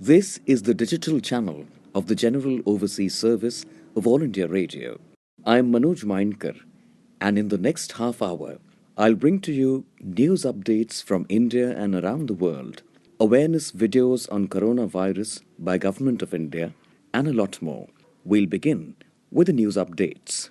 This is the digital channel of the General Overseas Service of All India Radio. I am Manoj Mainkar, and in the next half hour, I'll bring to you news updates from India and around the world, awareness videos on coronavirus by Government of India, and a lot more. We'll begin with the news updates.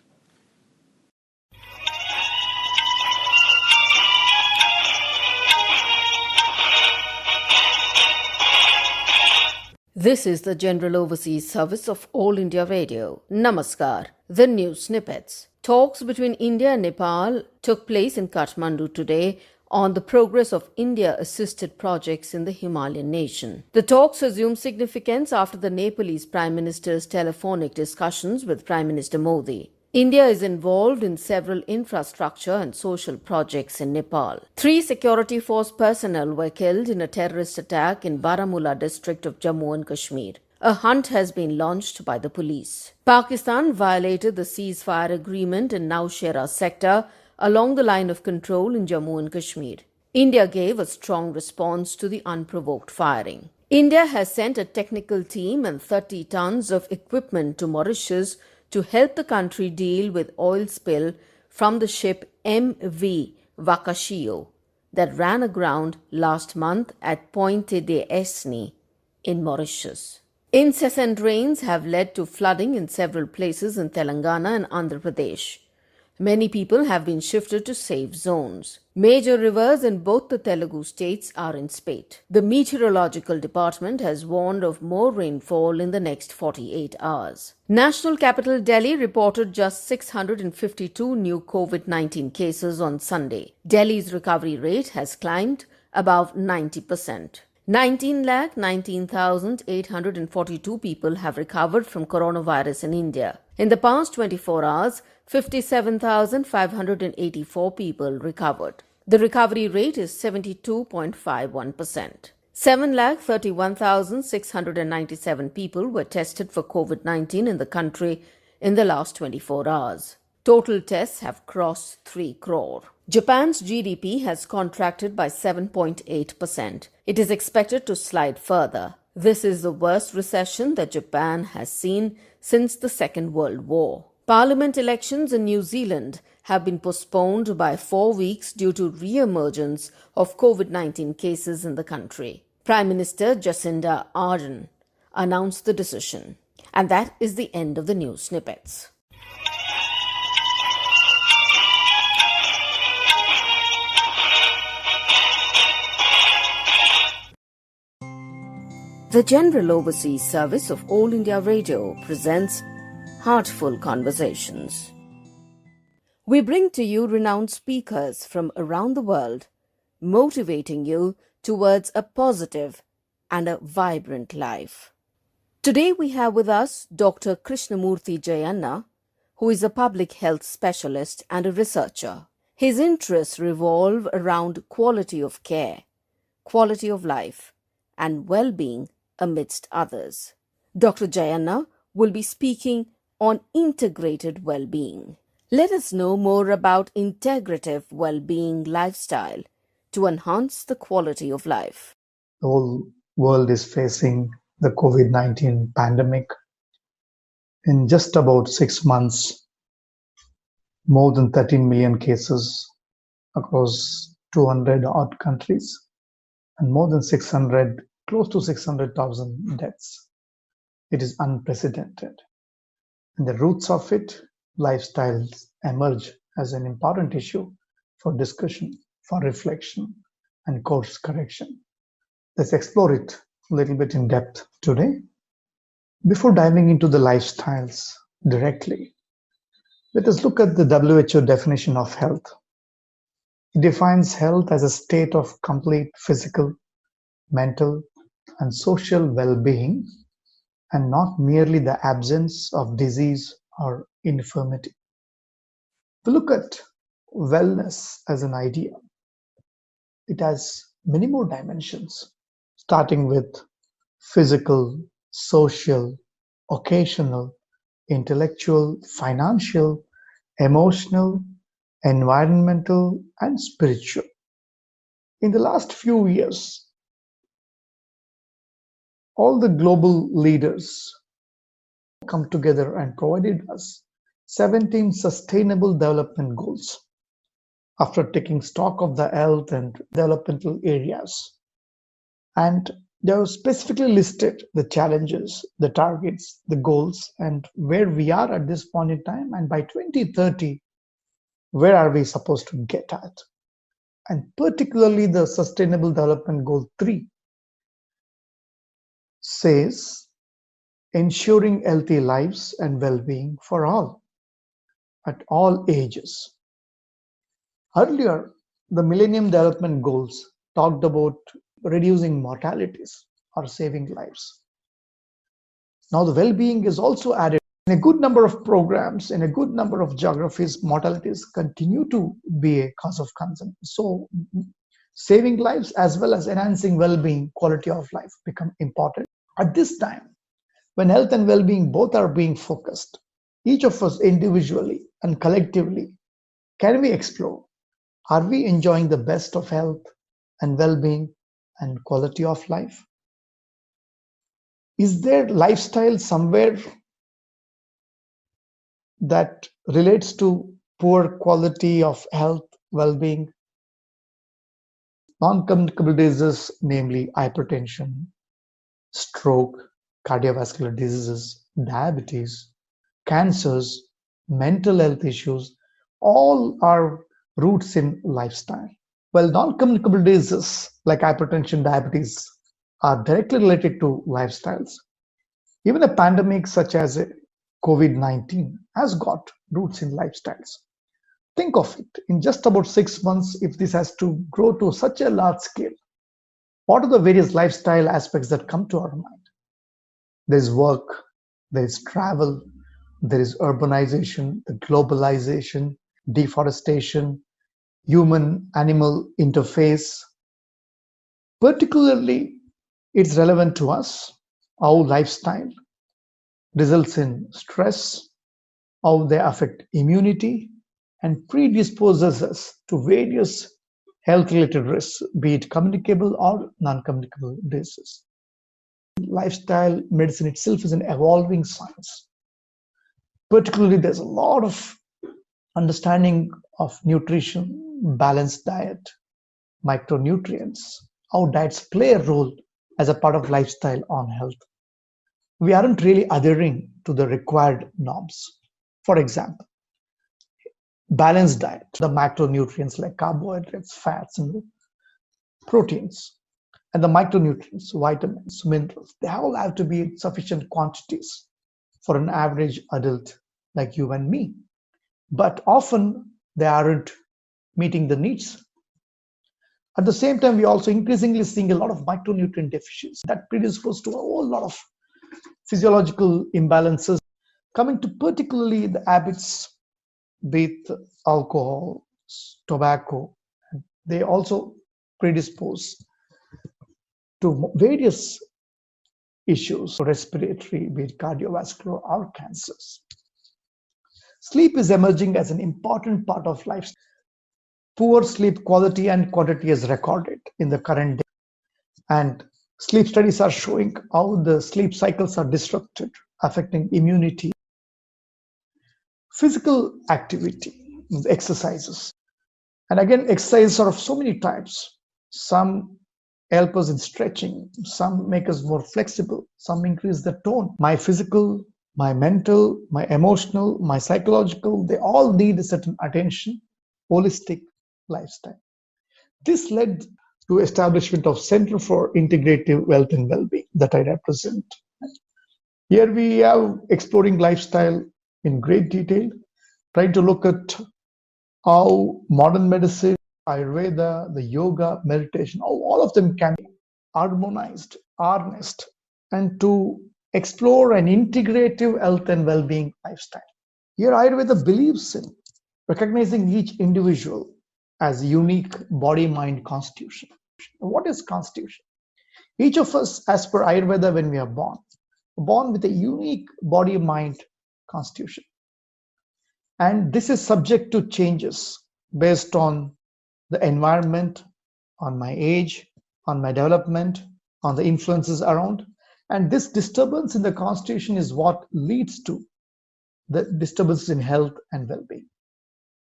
This is the General Overseas Service of All India Radio. Namaskar. The news snippets. Talks between India and Nepal took place in Kathmandu today on the progress of India-assisted projects in the Himalayan nation. The talks assume significance after the Nepalese Prime Minister's telephonic discussions with Prime Minister Modi. India is involved in several infrastructure and social projects in Nepal. 3 security force personnel were killed in a terrorist attack in Baramulla district of Jammu and Kashmir. A hunt has been launched by the police. Pakistan violated the ceasefire agreement in Nowshera sector along the line of control in Jammu and Kashmir. India gave a strong response to the unprovoked firing. India has sent a technical team and 30 tons of equipment to Mauritius to help the country deal with oil spill from the ship MV Wakashio that ran aground last month at Pointe de Esne in Mauritius. Incessant rains have led to flooding in several places in Telangana and Andhra Pradesh. Many people have been shifted to safe zones. Major rivers in both the Telugu states are in spate. The Meteorological Department has warned of more rainfall in the next 48 hours. National capital Delhi reported just 652 new COVID-19 cases on Sunday. Delhi's recovery rate has climbed above 90%. 19,19,842 people have recovered from coronavirus in India. In the past 24 hours, 57,584 people recovered. The recovery rate is 72.51%. 7,31,697 people were tested for COVID-19 in the country in the last 24 hours. Total tests have crossed 3 crore. Japan's GDP has contracted by 7.8%. It is expected to slide further. This is the worst recession that Japan has seen since the Second World War. Parliament elections in New Zealand have been postponed by 4 weeks due to re-emergence of COVID-19 cases in the country. Prime Minister Jacinda Ardern announced the decision. And that is the end of the news snippets. The General Overseas Service of All India Radio presents Heartful Conversations. We bring to you renowned speakers from around the world, motivating you towards a positive and a vibrant life. Today we have with us Dr. Krishnamurthy Jayanna, who is a public health specialist and a researcher. His interests revolve around quality of care, quality of life, and well-being amidst others. Dr. Jayanna will be speaking on integrated well-being. Let us know more about integrative well-being lifestyle to enhance the quality of life. The whole world is facing the COVID-19 pandemic. In just about 6 months, more than 13 million cases across 200 odd countries and more than close to 600,000 deaths. It is unprecedented. And the roots of it, lifestyles, emerge as an important issue for discussion, for reflection, and course correction. Let's explore it a little bit in depth today. Before diving into the lifestyles directly, let us look at the WHO definition of health. It defines health as a state of complete physical, mental, and social well-being, and not merely the absence of disease or infirmity. To look at wellness as an idea, it has many more dimensions, starting with physical, social, occasional, intellectual, financial, emotional, environmental, and spiritual. In the last few years, all the global leaders come together and provided us 17 sustainable development goals after taking stock of the health and developmental areas. And they have specifically listed the challenges, the targets, the goals, and where we are at this point in time. And by 2030, where are we supposed to get at? And particularly the Sustainable Development Goal 3 says ensuring healthy lives and well-being for all at all ages. Earlier, the Millennium Development Goals talked about reducing mortalities or saving lives. Now the well-being is also added. In a good number of programs, in a good number of geographies, mortalities continue to be a cause of concern. So saving lives as well as enhancing well-being, quality of life become important. At this time, when health and well-being both are being focused, each of us individually and collectively, can we explore, are we enjoying the best of health and well-being and quality of life? Is there lifestyle somewhere that relates to poor quality of health, well-being? Non-communicable diseases, namely hypertension, stroke, cardiovascular diseases, diabetes, cancers, mental health issues, all are roots in lifestyle. Well, non-communicable diseases like hypertension, diabetes are directly related to lifestyles. Even a pandemic such as COVID-19 has got roots in lifestyles. Think of it, in just about 6 months, if this has to grow to such a large scale, what are the various lifestyle aspects that come to our mind? There's work, there's travel, there is urbanization, the globalization, deforestation, human-animal interface. Particularly, it's relevant to us, how lifestyle results in stress, how they affect immunity, and predisposes us to various health-related risks, be it communicable or non-communicable diseases. Lifestyle medicine itself is an evolving science. Particularly, there's a lot of understanding of nutrition, balanced diet, micronutrients, how diets play a role as a part of lifestyle on health. We aren't really adhering to the required norms. For example, balanced diet, the macronutrients like carbohydrates, fats, and proteins, and the micronutrients, vitamins, minerals, they all have to be in sufficient quantities for an average adult like you and me. But often they aren't meeting the needs. At the same time, we're also increasingly seeing a lot of micronutrient deficiencies that predispose to a whole lot of physiological imbalances. Coming to particularly the habits, be it alcohol, tobacco, they also predispose to various issues, respiratory, be it cardiovascular or cancers. Sleep is emerging as an important part of life. Poor sleep quality and quantity is recorded in the current day. And sleep studies are showing how the sleep cycles are disrupted, affecting immunity. Physical activity, exercises. And again, exercises are of so many types. Some help us in stretching, some make us more flexible, some increase the tone. My physical, my mental, my emotional, my psychological, they all need a certain attention, holistic lifestyle. This led to establishment of Center for Integrative Health and Wellbeing that I represent. Here we are exploring lifestyle in great detail, trying to look at how modern medicine, Ayurveda, the yoga, meditation, how all of them can be harmonized, harnessed, and to explore an integrative health and well-being lifestyle. Here Ayurveda believes in recognizing each individual as a unique body-mind constitution. What is constitution? Each of us, as per Ayurveda, when we are born with a unique body-mind constitution. And this is subject to changes based on the environment, on my age, on my development, on the influences around. And this disturbance in the constitution is what leads to the disturbances in health and well-being.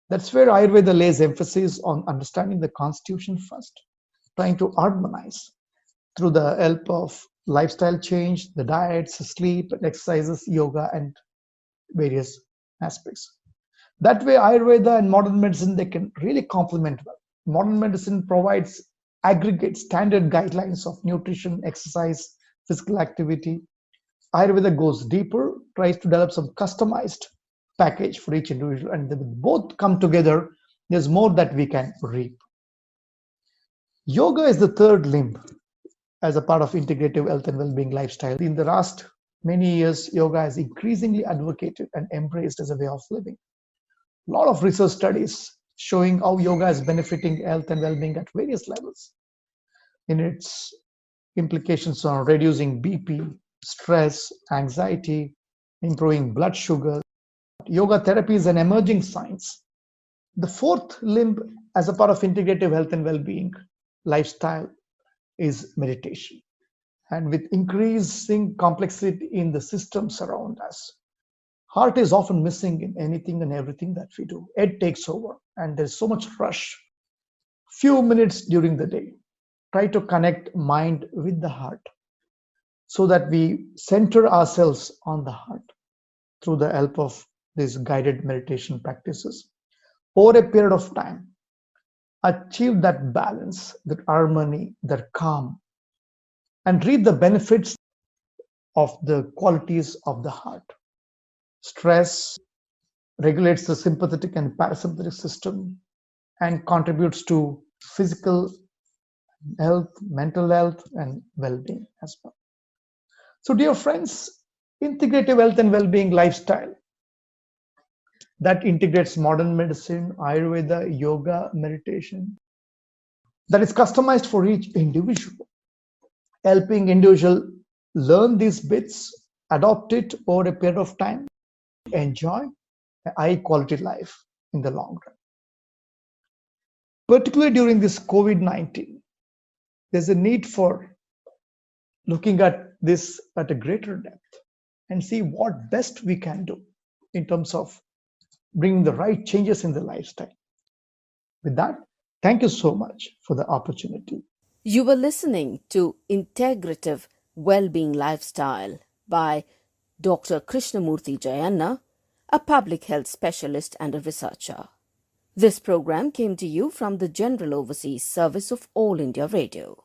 That's where Ayurveda lays emphasis on understanding the constitution first, trying to harmonize through the help of lifestyle change, the diets, sleep, exercises, yoga, and various aspects. That way, Ayurveda and modern medicine, they can really complement well. Modern medicine provides aggregate standard guidelines of nutrition, exercise, physical activity. Ayurveda goes deeper, tries to develop some customized package for each individual, and when both come together, there's more that we can reap. Yoga is the third limb as a part of integrative health and well-being lifestyle. In the last many years, yoga is increasingly advocated and embraced as a way of living. A lot of research studies showing how yoga is benefiting health and well-being at various levels in its implications on reducing BP, stress, anxiety, improving blood sugar. Yoga therapy is an emerging science. The fourth limb as a part of integrative health and well-being lifestyle is meditation. And with increasing complexity in the systems around us, heart is often missing in anything and everything that we do. Head takes over and there's so much rush. Few minutes during the day, try to connect mind with the heart so that we center ourselves on the heart through the help of these guided meditation practices. Over a period of time, achieve that balance, that harmony, that calm, and reap the benefits of the qualities of the heart. Stress regulates the sympathetic and parasympathetic system and contributes to physical health, mental health, and well-being as well. So, dear friends, integrative health and well-being lifestyle that integrates modern medicine, Ayurveda, yoga, meditation, that is customized for each individual, helping individual learn these bits, adopt it over a period of time, enjoy a high quality life in the long run. Particularly during this COVID-19, there's a need for looking at this at a greater depth and see what best we can do in terms of bringing the right changes in the lifestyle. With that, thank you so much for the opportunity. You were listening to Integrative Wellbeing Lifestyle by Dr. Krishnamurthy Jayanna, a public health specialist and a researcher. This program came to you from the General Overseas Service of All India Radio.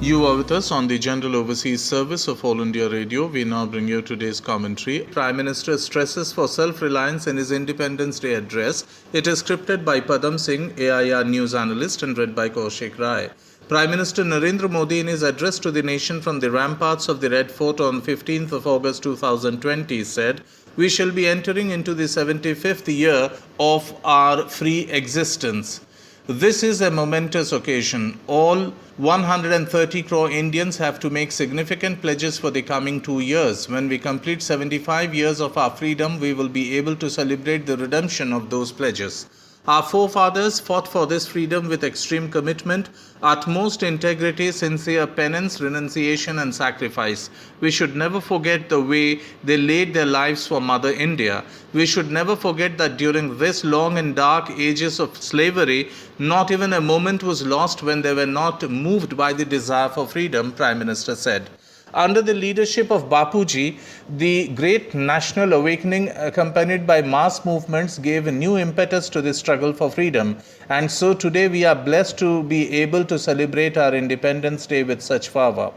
You are with us on the General Overseas Service of All India Radio. We now bring you today's commentary. Prime Minister stresses for self-reliance in his Independence Day address. It is scripted by Padam Singh, AIR news analyst, and read by Kaushik Rai. Prime Minister Narendra Modi, in his address to the nation from the ramparts of the Red Fort on 15th of August 2020, said, "We shall be entering into the 75th year of our free existence. This is a momentous occasion. All 130 crore Indians have to make significant pledges for the coming 2 years. When we complete 75 years of our freedom, we will be able to celebrate the redemption of those pledges. Our forefathers fought for this freedom with extreme commitment, utmost integrity, sincere penance, renunciation and sacrifice. We should never forget the way they laid their lives for Mother India. We should never forget that during this long and dark ages of slavery, not even a moment was lost when they were not moved by the desire for freedom," Prime Minister said. Under the leadership of Bapuji, the great national awakening accompanied by mass movements gave a new impetus to the struggle for freedom. And so today we are blessed to be able to celebrate our Independence Day with such fervor.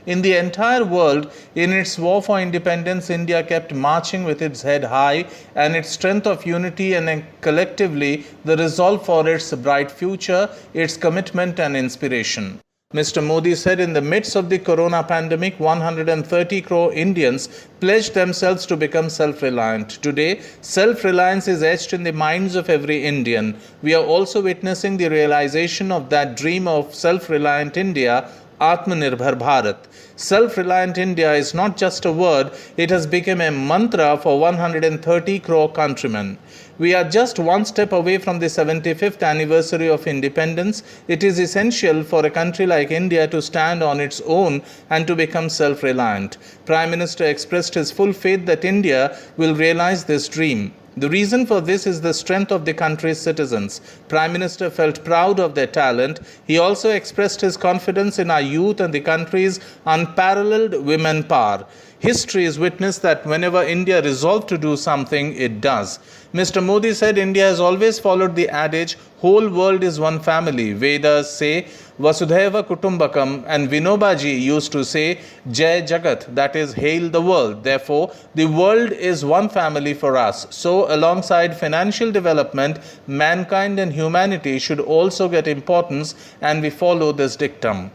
In the entire world, in its war for independence, India kept marching with its head high and its strength of unity and collectively the resolve for its bright future, its commitment and inspiration. Mr. Modi said in the midst of the corona pandemic, 130 crore Indians pledged themselves to become self-reliant. Today, self-reliance is etched in the minds of every Indian. We are also witnessing the realization of that dream of self-reliant India Atmanirbhar Bharat. Self-reliant India is not just a word, it has become a mantra for 130 crore countrymen. We are just one step away from the 75th anniversary of independence. It is essential for a country like India to stand on its own and to become self-reliant. Prime Minister expressed his full faith that India will realize this dream. The reason for this is the strength of the country's citizens. Prime Minister felt proud of their talent. He also expressed his confidence in our youth and the country's unparalleled women power. History is witness that whenever India resolved to do something, it does. Mr. Modi said India has always followed the adage, whole world is one family. Vedas say, Vasudhaiva Kutumbakam, and Vinobaji used to say, Jai Jagat, that is, hail the world. Therefore, the world is one family for us. So, alongside financial development, mankind and humanity should also get importance, and we follow this dictum.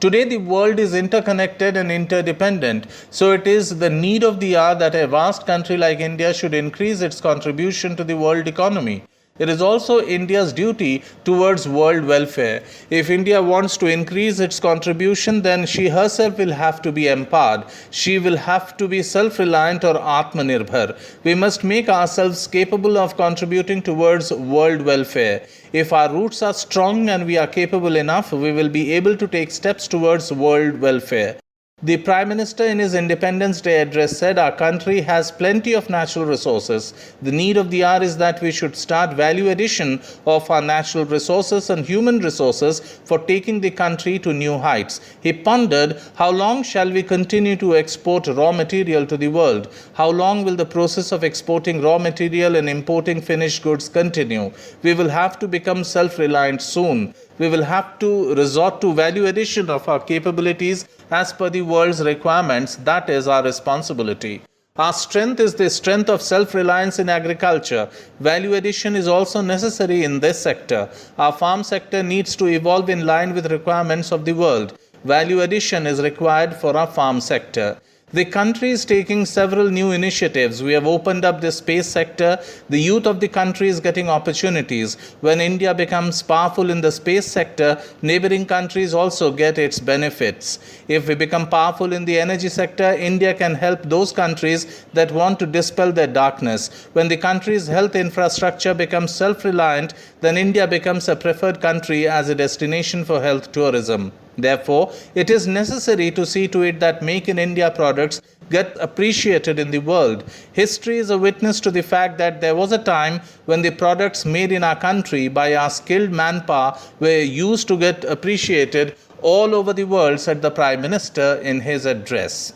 Today, the world is interconnected and interdependent, so it is the need of the hour that a vast country like India should increase its contribution to the world economy. It is also India's duty towards world welfare. If India wants to increase its contribution, then she herself will have to be empowered. She will have to be self-reliant or Atmanirbhar. We must make ourselves capable of contributing towards world welfare. If our roots are strong and we are capable enough, we will be able to take steps towards world welfare. The Prime Minister in his Independence Day address said our country has plenty of natural resources. The need of the hour is that we should start value addition of our natural resources and human resources for taking the country to new heights. He pondered, how long shall we continue to export raw material to the world? How long will the process of exporting raw material and importing finished goods continue? We will have to become self-reliant soon. We will have to resort to value addition of our capabilities as per the world's requirements. That is our responsibility. Our strength is the strength of self-reliance in agriculture. Value addition is also necessary in this sector. Our farm sector needs to evolve in line with requirements of the world. Value addition is required for our farm sector. The country is taking several new initiatives. We have opened up the space sector. The youth of the country is getting opportunities. When India becomes powerful in the space sector, neighboring countries also get its benefits. If we become powerful in the energy sector, India can help those countries that want to dispel their darkness. When the country's health infrastructure becomes self-reliant, then India becomes a preferred country as a destination for health tourism. Therefore, it is necessary to see to it that Make in India products get appreciated in the world. History is a witness to the fact that there was a time when the products made in our country by our skilled manpower were used to get appreciated all over the world, said the Prime Minister in his address.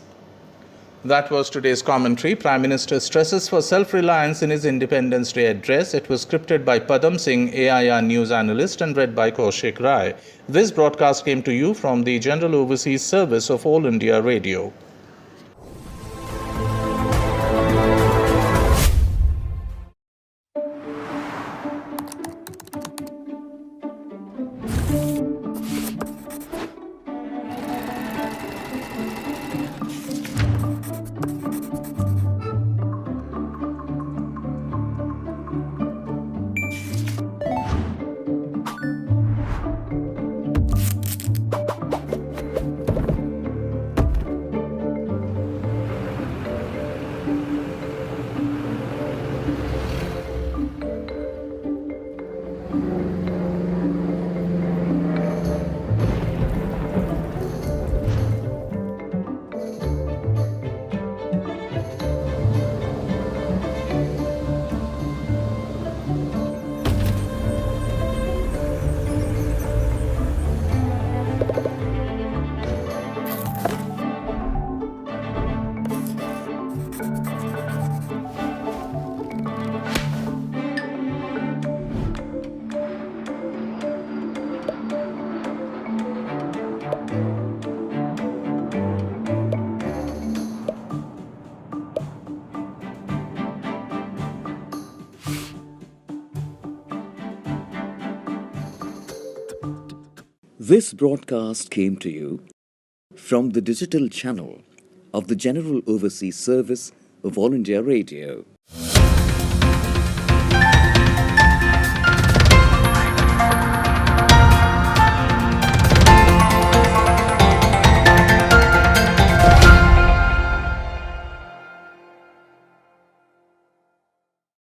That was today's commentary. Prime Minister stresses for self-reliance in his Independence Day address. It was scripted by Padam Singh, AIR news analyst, and read by Kaushik Rai. This broadcast came to you from the General Overseas Service of All India Radio. This broadcast came to you from the digital channel of the General Overseas Service of All India Radio.